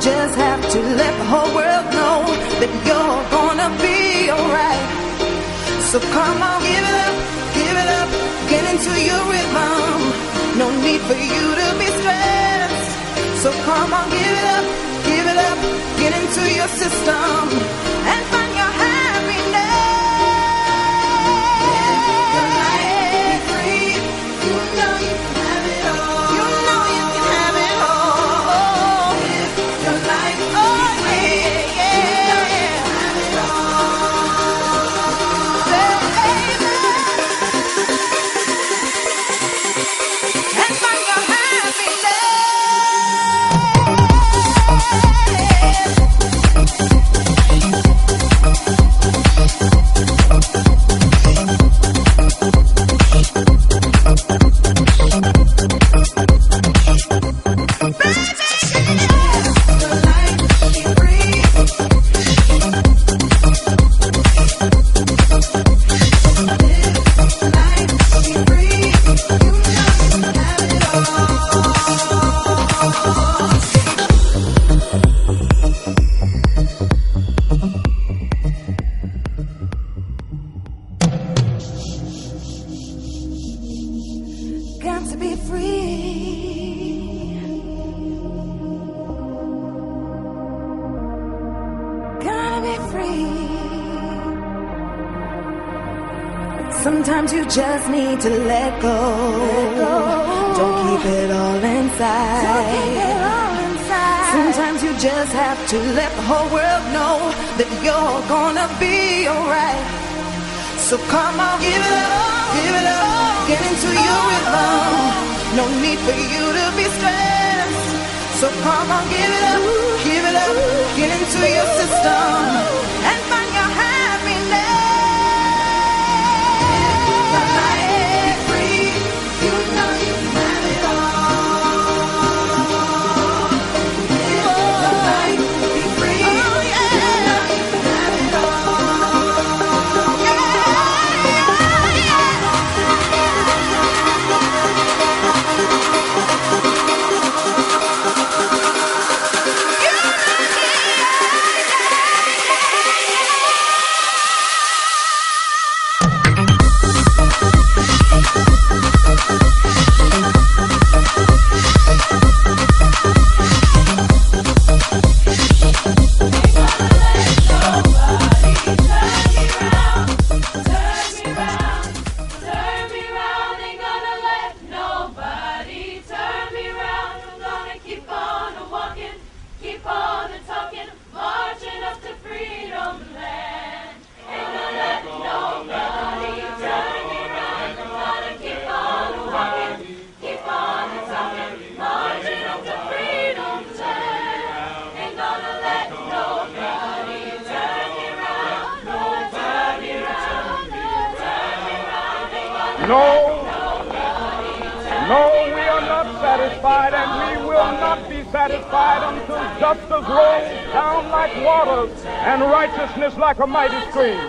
just have to let the whole world know that you're gonna be alright. So come on, give it up, get into your rhythm. No need for you to be stressed. So come on, give it up, get into your system and find your happiness. Got to be free. Gotta be free. Sometimes you just need to let go. Don't keep it all inside. Sometimes you just have to let the whole world know that you're gonna be alright. So come on, give it up, get into your rhythm. No need for you to be stressed. So come on, give it up, get into your system and find your happiness. The life is free, you know you can have it all. The life be free, you know you can have it all. No, we are not satisfied, and we will not be satisfied until justice rolls down like waters and righteousness like a mighty stream.